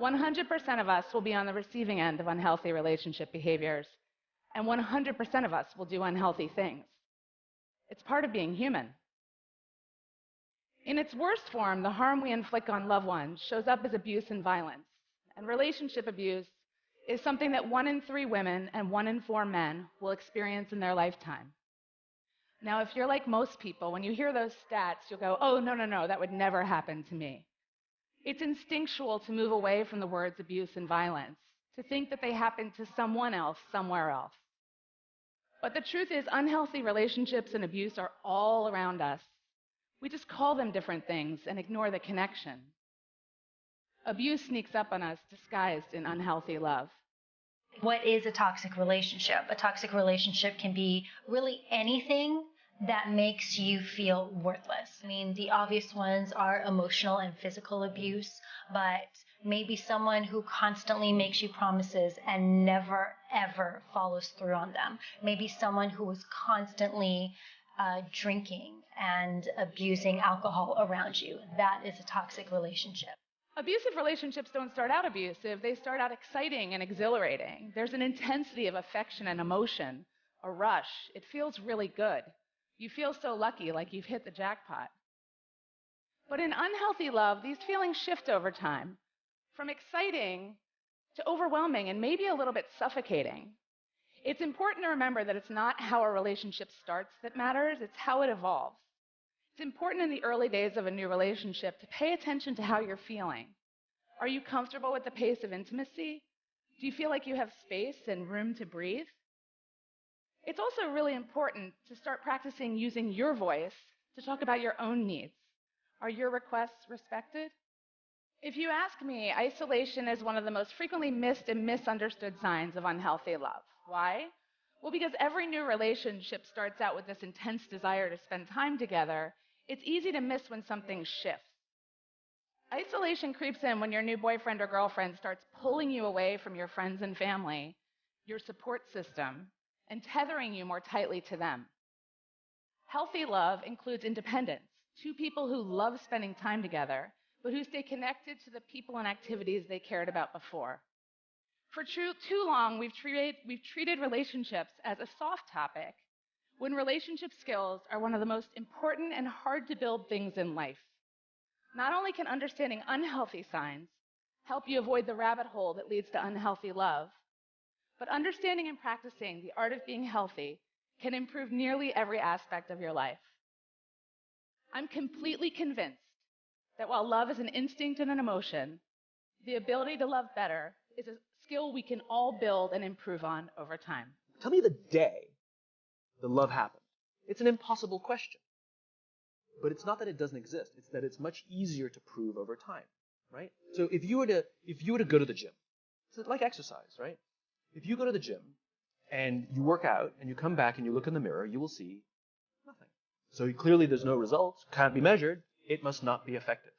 100% of us will be on the receiving end of unhealthy relationship behaviors, and 100% of us will do unhealthy things. It's part of being human. In its worst form, the harm we inflict on loved ones shows up as abuse and violence. And relationship abuse is something that 1 in 3 women and 1 in 4 men will experience in their lifetime. Now, if you're like most people, when you hear those stats, you'll go, oh, no, that would never happen to me. It's instinctual to move away from the words abuse and violence, to think that they happen to someone else, somewhere else. But the truth is, unhealthy relationships and abuse are all around us. We just call them different things and ignore the connection. Abuse sneaks up on us disguised in unhealthy love. What is a toxic relationship? A toxic relationship can be really anything that makes you feel worthless. I mean, the obvious ones are emotional and physical abuse, but maybe someone who constantly makes you promises and never, ever follows through on them. Maybe someone who is constantly drinking and abusing alcohol around you. That is a toxic relationship. Abusive relationships don't start out abusive. They start out exciting and exhilarating. There's an intensity of affection and emotion, a rush. It feels really good. You feel so lucky, like you've hit the jackpot. But in unhealthy love, these feelings shift over time, from exciting to overwhelming and maybe a little bit suffocating. It's important to remember that it's not how a relationship starts that matters, it's how it evolves. It's important in the early days of a new relationship to pay attention to how you're feeling. Are you comfortable with the pace of intimacy? Do you feel like you have space and room to breathe? It's also really important to start practicing using your voice to talk about your own needs. Are your requests respected? If you ask me, isolation is one of the most frequently missed and misunderstood signs of unhealthy love. Why? Well, because every new relationship starts out with this intense desire to spend time together. It's easy to miss when something shifts. Isolation creeps in when your new boyfriend or girlfriend starts pulling you away from your friends and family, your support system, and tethering you more tightly to them. Healthy love includes independence, 2 people who love spending time together, but who stay connected to the people and activities they cared about before. For too long, we've treated relationships as a soft topic, when relationship skills are one of the most important and hard to build things in life. Not only can understanding unhealthy signs help you avoid the rabbit hole that leads to unhealthy love, but understanding and practicing the art of being healthy can improve nearly every aspect of your life. I'm completely convinced that while love is an instinct and an emotion, the ability to love better is a skill we can all build and improve on over time. Tell me the day the love happened. It's an impossible question. But it's not that it doesn't exist. It's that it's much easier to prove over time, right? So if you were to go to the gym, it's like exercise, right? If you go to the gym and you work out and you come back and you look in the mirror, you will see nothing. So clearly there's no results, can't be measured, it must not be effective.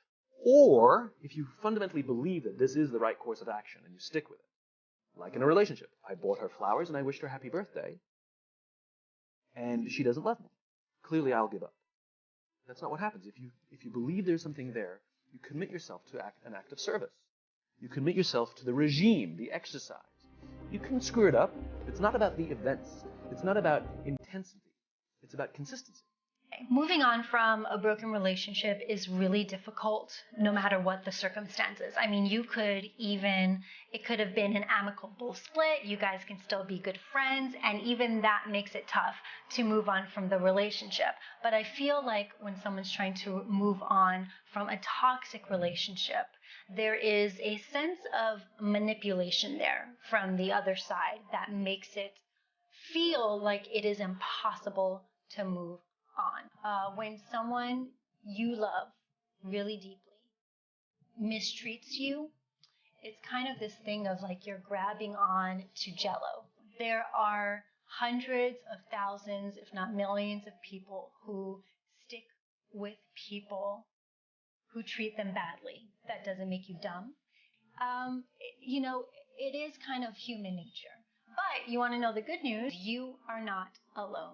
Or if you fundamentally believe that this is the right course of action and you stick with it, like in a relationship, I bought her flowers and I wished her happy birthday, and she doesn't love me. Clearly I'll give up. That's not what happens. If you believe there's something there, you commit yourself to an act of service. You commit yourself to the regime, the exercise. You can screw it up. It's not about the events. It's not about intensity. It's about consistency. Moving on from a broken relationship is really difficult no matter what the circumstances. I mean, it could have been an amicable split. You guys can still be good friends. And even that makes it tough to move on from the relationship. But I feel like when someone's trying to move on from a toxic relationship, there is a sense of manipulation there from the other side that makes it feel like it is impossible to move on. When someone you love really deeply mistreats you, it's kind of this thing of like you're grabbing on to jello. There are hundreds of thousands, if not millions of people who stick with people who treat them badly. That doesn't make you dumb. It is kind of human nature. But you want to know the good news? You are not alone.